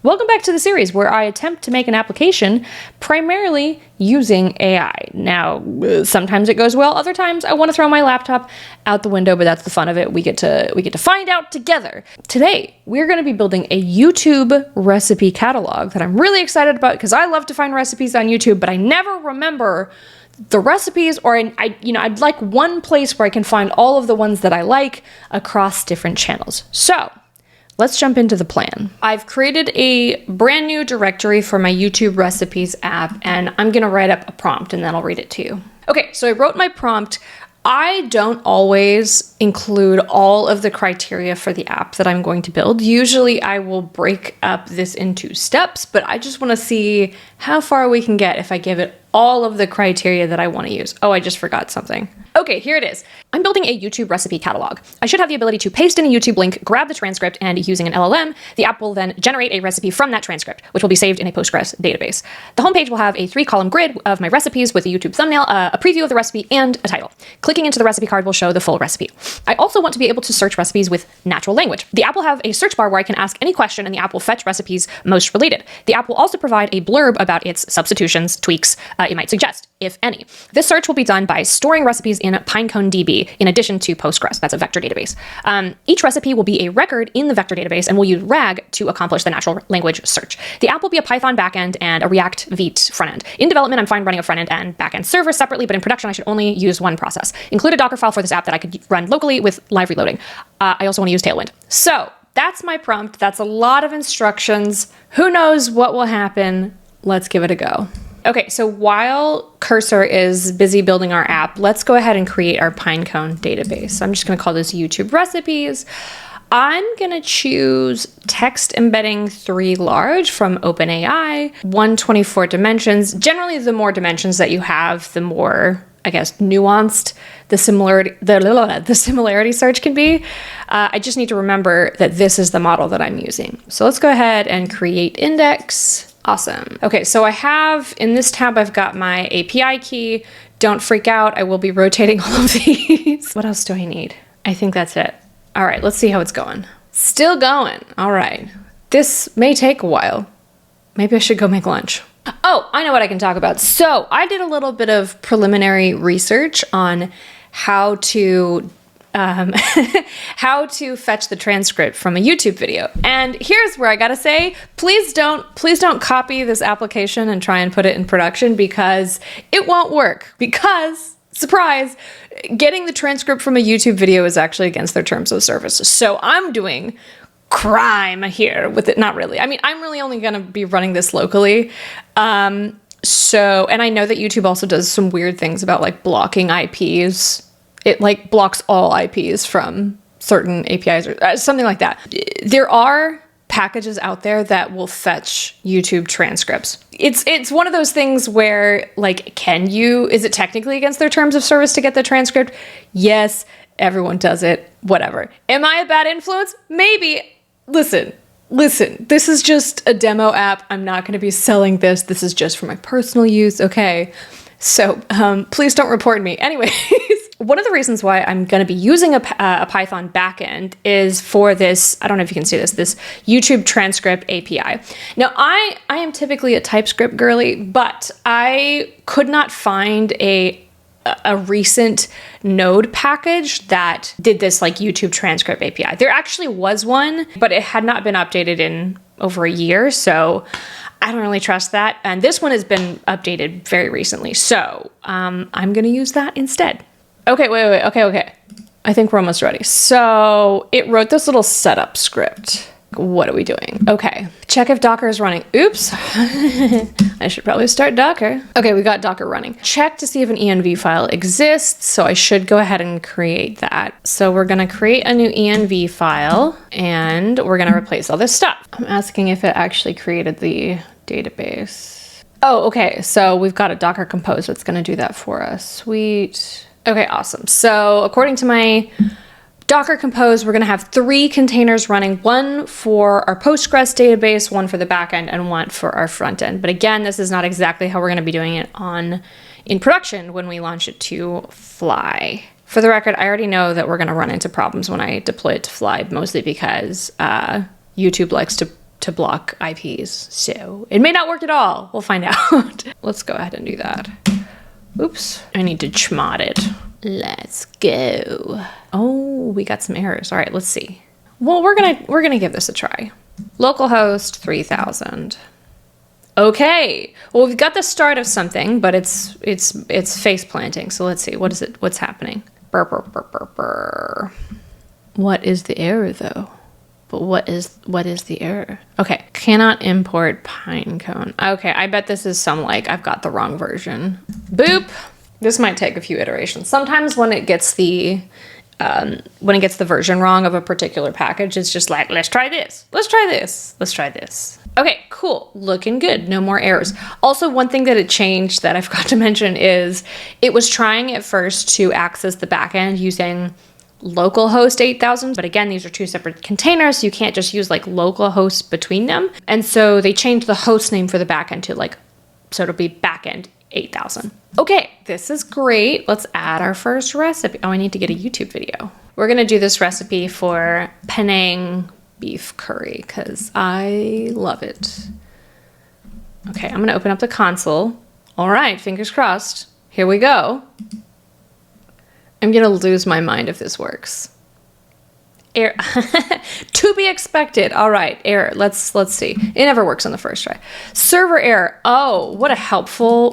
Welcome back to the series where I attempt to make an application primarily using AI. Now, sometimes it goes well, other times I want to throw my laptop out the window, but that's the fun of it. We get to find out together. Today, we're going to be building a YouTube recipe catalog that I'm really excited about because I love to find recipes on YouTube, but I never remember the recipes, or I'd like one place where I can find all of the ones that I like across different channels. So, let's jump into the plan. I've created a brand new directory for my YouTube recipes app, and I'm gonna write up a prompt and then I'll read it to you. Okay, so I wrote my prompt. I don't always include all of the criteria for the app that I'm going to build. Usually I will break up this into steps, but I just wanna see how far we can get if I give it all of the criteria that I want to use. Oh, I just forgot something. Okay, here it is. I'm building a YouTube recipe catalog. I should have the ability to paste in a YouTube link, grab the transcript, and using an LLM, the app will then generate a recipe from that transcript, which will be saved in a Postgres database. The homepage will have a 3-column grid of my recipes with a YouTube thumbnail, a preview of the recipe, and a title. Clicking into the recipe card will show the full recipe. I also want to be able to search recipes with natural language. The app will have a search bar where I can ask any question and the app will fetch recipes most related. The app will also provide a blurb about its substitutions, tweaks, it might suggest, if any. This search will be done by storing recipes in Pinecone DB in addition to Postgres. That's a vector database. Each recipe will be a record in the vector database, and we'll use RAG to accomplish the natural language search. The app will be a Python backend and a React Vite frontend. In development, I'm fine running a frontend and backend server separately, but in production, I should only use one process. Include a Docker file for this app that I could run locally with live reloading. I also want to use Tailwind. So that's my prompt. That's a lot of instructions. Who knows what will happen? Let's give it a go. Okay, so while Cursor is busy building our app, let's go ahead and create our Pinecone database. So I'm just gonna call this YouTube recipes. I'm gonna choose text embedding 3 large from OpenAI, 124 dimensions. Generally, the more dimensions that you have, the more, I guess, nuanced the similarity search can be. I just need to remember that this is the model that I'm using. So let's go ahead and create index. Awesome. Okay, so I have, in this tab, I've got my API key. Don't freak out, I will be rotating all of these. What else do I need? I think that's it. All right, let's see how it's going. Still going, all right. This may take a while. Maybe I should go make lunch. Oh, I know what I can talk about. So I did a little bit of preliminary research on how to how to fetch the transcript from a YouTube video. And here's where I gotta say, please don't copy this application and try and put it in production because it won't work. Because, surprise, getting the transcript from a YouTube video is actually against their terms of service. So I'm doing crime here with it. Not really. I mean, I'm really only gonna be running this locally. And I know that YouTube also does some weird things about like blocking IPs. It like blocks all IPs from certain APIs or something like that. There are packages out there that will fetch YouTube transcripts. It's one of those things where like, is it technically against their terms of service to get the transcript? Yes, everyone does it, whatever. Am I a bad influence? Maybe. Listen, this is just a demo app. I'm not going to be selling this. This is just for my personal use, okay? So please don't report me. Anyways. One of the reasons why I'm going to be using a Python backend is for this, I don't know if you can see this YouTube transcript API. Now, I am typically a TypeScript girly, but I could not find a recent Node package that did this like YouTube transcript API. There actually was one, but it had not been updated in over a year, so I don't really trust that. And this one has been updated very recently, so I'm going to use that instead. Okay, wait, okay. I think we're almost ready. So it wrote this little setup script. What are we doing? Okay, check if Docker is running. Oops, I should probably start Docker. Okay, we got Docker running. Check to see if an env file exists. So I should go ahead and create that. So we're gonna create a new env file and we're gonna replace all this stuff. I'm asking if it actually created the database. Oh, okay, so we've got a Docker Compose that's gonna do that for us. Sweet. Okay, awesome. So according to my Docker Compose, we're going to have 3 containers running, one for our Postgres database, one for the backend, and one for our front end. But again, this is not exactly how we're going to be doing it in production when we launch it to Fly. For the record, I already know that we're going to run into problems when I deploy it to Fly, mostly because YouTube likes to to block IPs. So it may not work at all. We'll find out. Let's go ahead and do that. Oops, I need to chmod it. Let's go. Oh, we got some errors. All right, let's see. Well, we're gonna give this a try. Localhost 3000. Okay. Well, we've got the start of something, but it's face planting. So let's see. What is it? What's happening? Burr, burr, burr, burr, burr. What is the error though? But what is the error? Okay, cannot import Pinecone. Okay, I bet this is some like I've got the wrong version. Boop. This might take a few iterations. Sometimes when it gets the version wrong of a particular package, it's just like, let's try this. Let's try this. Let's try this. Okay, cool. Looking good. No more errors. Also, one thing that it changed that I forgot to mention is it was trying at first to access the backend using localhost 8000, but again, these are two separate containers, so you can't just use like localhost between them. And so they changed the host name for the backend to like, so it'll be backend 8000. Okay, this is great. Let's add our first recipe. Oh, I need to get a YouTube video. We're gonna do this recipe for Penang beef curry because I love it. Okay, I'm gonna open up the console. All right, fingers crossed. Here we go. I'm gonna lose my mind if this works. Error. To be expected. All right, error. Let's see. It never works on the first try. Server error. Oh, what a helpful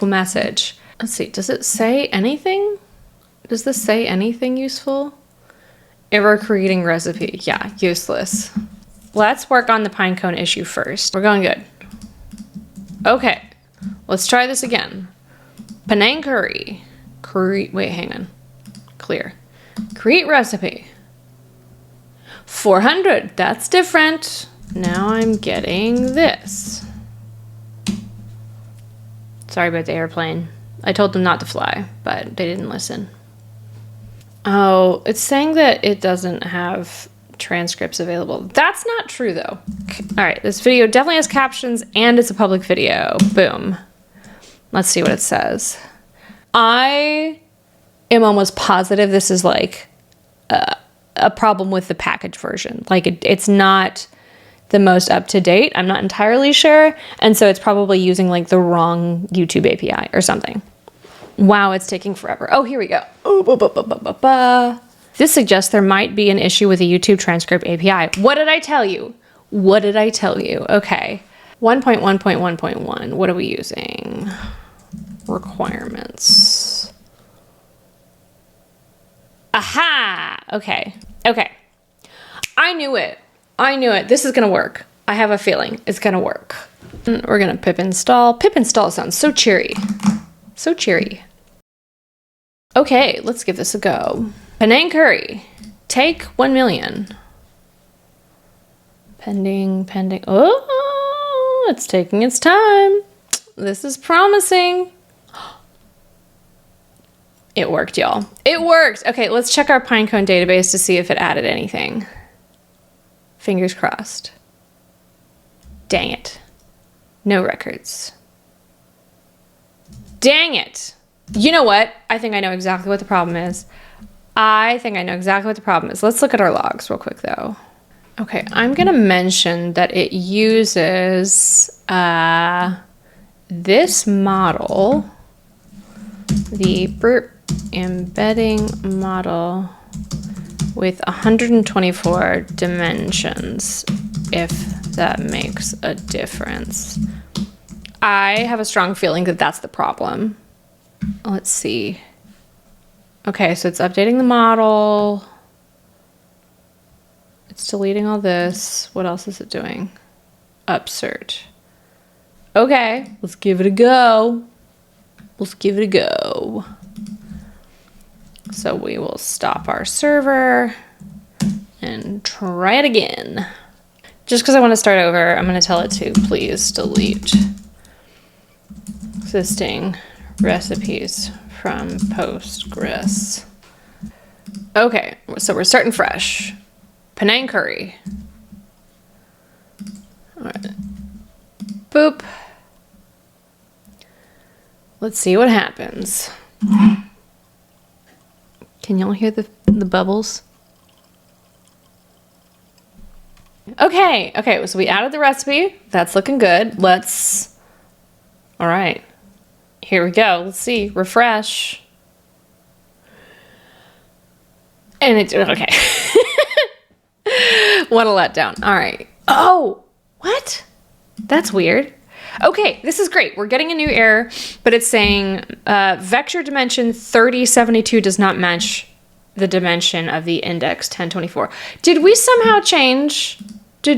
message. Let's see. Does it say anything? Does this say anything useful? Error creating recipe. Yeah, useless. Let's work on the Pinecone issue first. We're going good. Okay, let's try this again. Penang curry. Wait, hang on. Clear. Create recipe. 400. That's different. Now I'm getting this. Sorry about the airplane. I told them not to fly, but they didn't listen. Oh, it's saying that it doesn't have transcripts available. That's not true though. All right, this video definitely has captions and it's a public video. Boom. Let's see what it says. I am almost positive this is like a problem with the package version. Like it's not the most up to date. I'm not entirely sure. And so it's probably using like the wrong YouTube API or something. Wow, it's taking forever. Oh, here we go. This suggests there might be an issue with the YouTube transcript API. What did I tell you? What did I tell you? Okay. 1.1.1.1. What are we using? Requirements. Aha! Okay. Okay. I knew it. I knew it. This is going to work. I have a feeling it's going to work. We're going to pip install. Pip install sounds so cheery. So cheery. Okay, let's give this a go. Penang curry. Take 1 million. Pending. Oh, it's taking its time. This is promising. It worked, y'all. It worked. Okay, let's check our Pinecone database to see if it added anything. Fingers crossed. Dang it. No records. Dang it. You know what? I think I know exactly what the problem is. Let's look at our logs real quick, though. Okay, I'm going to mention that it uses this model, the burp embedding model with 124 dimensions, if that makes a difference. I have a strong feeling that that's the problem. Let's see. Okay, so it's updating the model. It's deleting all this. What else is it doing? Upsert. Okay, let's give it a go. So we will stop our server and try it again. Just because I want to start over, I'm going to tell it to please delete existing recipes from Postgres. Okay, so we're starting fresh. Penang curry. All right. Boop. Let's see what happens. Can y'all hear the bubbles? Okay, okay, so we added the recipe. That's looking good. All right, here we go. Let's see, refresh. And it's, okay. What a letdown. All right. Oh, what? That's weird. Okay, this is great. We're getting a new error, but it's saying vector dimension 3072 does not match the dimension of the index 1024. Did we somehow change?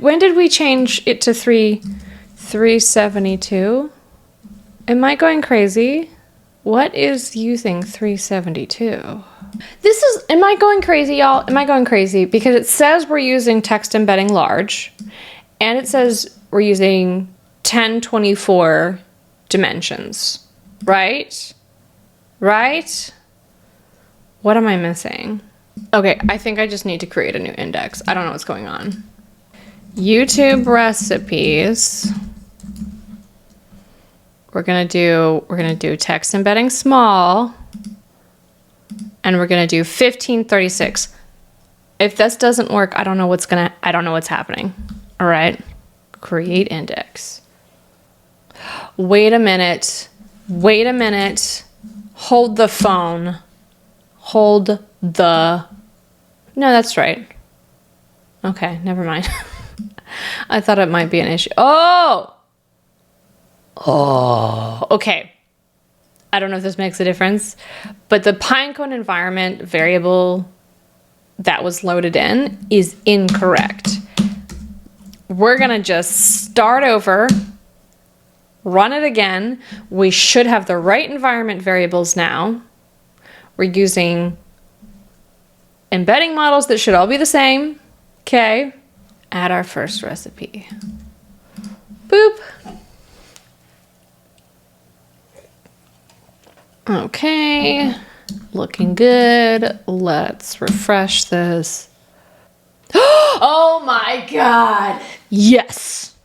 When did we change it to 372? Am I going crazy? What is using 372? Am I going crazy, y'all? Am I going crazy? Because it says we're using text embedding large, and it says we're using 1024 dimensions, right? Right? What am I missing? Okay, I think I just need to create a new index. I don't know what's going on. YouTube recipes. We're gonna do text embedding small, and we're gonna do 1536. If this doesn't work, I don't know what's happening. All right, create index. Wait a minute. Hold the phone. No, that's right. Okay, never mind. I thought it might be an issue. Oh, okay. I don't know if this makes a difference, but the Pinecone environment variable that was loaded in is incorrect. We're gonna just start over, run it again. We should have the right environment variables now. We're using embedding models that should all be the same. Okay, add our first recipe. Boop. Okay, looking good. Let's refresh this. Oh my God. Yes.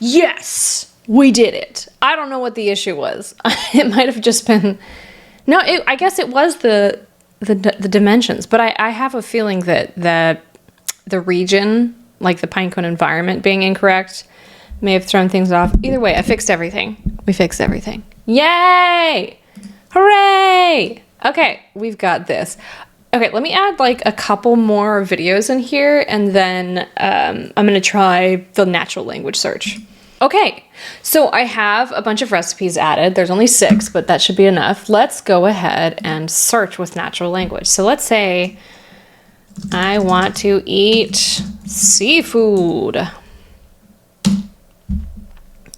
Yes, we did it. I don't know what the issue was. It might have just been, no, I guess it was the dimensions, but I have a feeling that the region, like the Pinecone environment being incorrect, may have thrown things off. Either way, I fixed everything. We fixed everything. Yay! Hooray! Okay, we've got this. Okay, let me add like a couple more videos in here, and then I'm gonna try the natural language search. Okay, so I have a bunch of recipes added. There's only 6, but that should be enough. Let's go ahead and search with natural language. So let's say I want to eat seafood.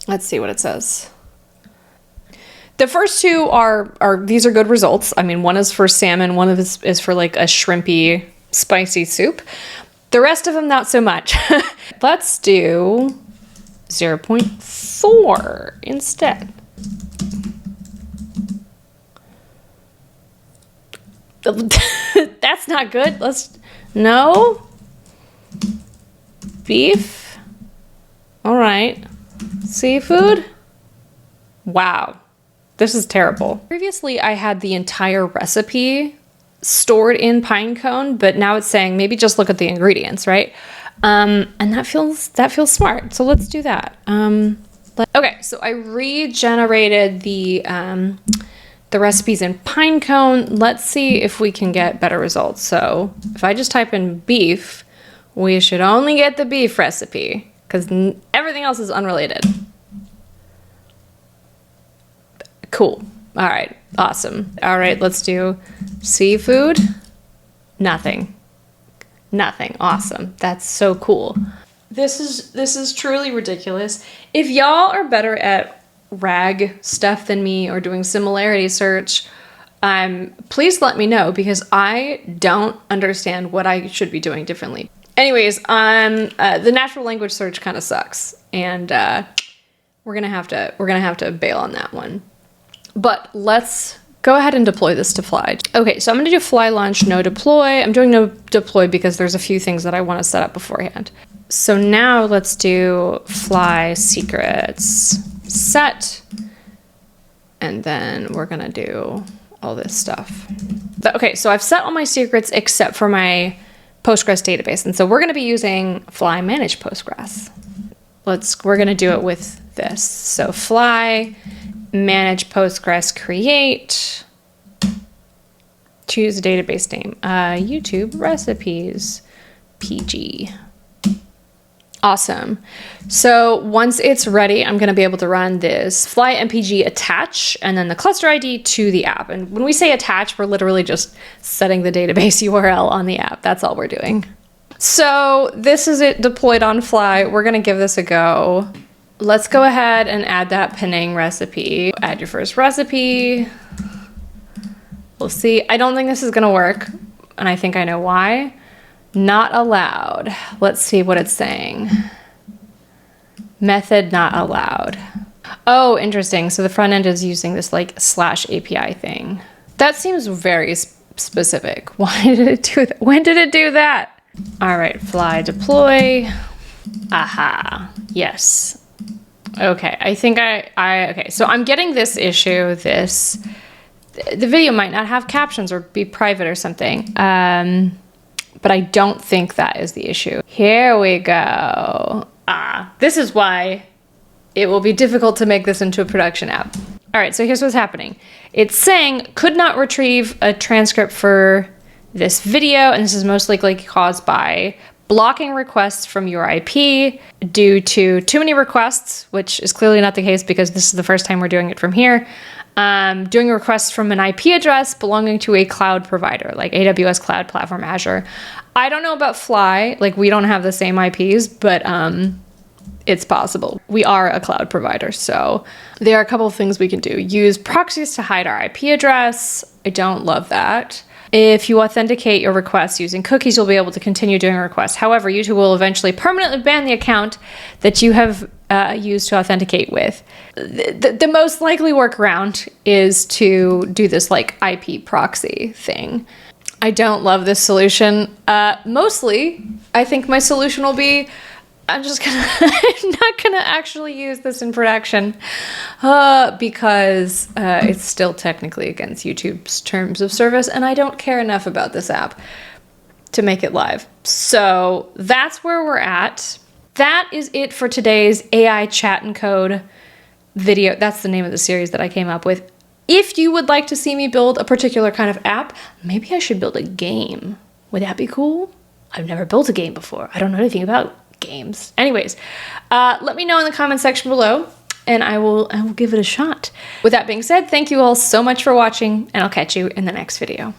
Let's see what it says. The first two these are good results. I mean, one is for salmon, one is for like a shrimpy, spicy soup. The rest of them, not so much. Let's do 0.4 instead. That's not good. No. Beef. All right. Seafood. Wow. This is terrible. Previously, I had the entire recipe stored in Pinecone, but now it's saying maybe just look at the ingredients, right? And that feels smart. So let's do that. Okay, so I regenerated the recipes in Pinecone. Let's see if we can get better results. So if I just type in beef, we should only get the beef recipe because everything else is unrelated. Cool. All right. Awesome. All right. Let's do seafood. Nothing. Awesome. That's so cool. This is truly ridiculous. If y'all are better at RAG stuff than me or doing similarity search, please let me know because I don't understand what I should be doing differently. Anyways, the natural language search kind of sucks, and we're gonna have to bail on that one. But let's go ahead and deploy this to Fly. Okay, so I'm gonna do fly launch, no deploy. I'm doing no deploy because there's a few things that I want to set up beforehand. So now let's do fly secrets set, and then we're gonna do all this stuff. Okay, so I've set all my secrets except for my Postgres database. And so we're going to be using fly manage Postgres. We're going to do it with this. So fly manage Postgres create, choose a database name, YouTube recipes, PG. Awesome. So once it's ready, I'm going to be able to run this fly mpg attach and then the cluster ID to the app. And when we say attach, we're literally just setting the database URL on the app. That's all we're doing. So this is it deployed on fly. We're going to give this a go. Let's go ahead and add that Pinecone recipe. Add your first recipe. We'll see. I don't think this is going to work, and I think I know why. Not allowed. Let's see what it's saying. Method not allowed. Oh, interesting. So the front end is using this like /API thing. That seems very specific. Why did it do that? When did it do that? All right, fly deploy. Aha. Yes. Okay, I think okay, so I'm getting this issue, the video might not have captions or be private or something, but I don't think that is the issue. Here we go. This is why it will be difficult to make this into a production app. All right, so here's what's happening. It's saying could not retrieve a transcript for this video, and this is most likely caused by blocking requests from your IP due to too many requests, which is clearly not the case because this is the first time we're doing it from here. Doing requests from an IP address belonging to a cloud provider, like AWS Cloud Platform, Azure. I don't know about Fly, like we don't have the same IPs, but it's possible. We are a cloud provider, so there are a couple of things we can do. Use proxies to hide our IP address. I don't love that. If you authenticate your requests using cookies, you'll be able to continue doing requests. However, YouTube will eventually permanently ban the account that you have used to authenticate with. The most likely workaround is to do this like IP proxy thing. I don't love this solution. Mostly, I think my solution will be I'm not gonna actually use this in production because it's still technically against YouTube's terms of service, and I don't care enough about this app to make it live. So that's where we're at. That is it for today's AI chat and code video. That's the name of the series that I came up with. If you would like to see me build a particular kind of app, maybe I should build a game. Would that be cool? I've never built a game before. I don't know anything about games. Anyways, let me know in the comment section below and I will give it a shot. With that being said, thank you all so much for watching, and I'll catch you in the next video.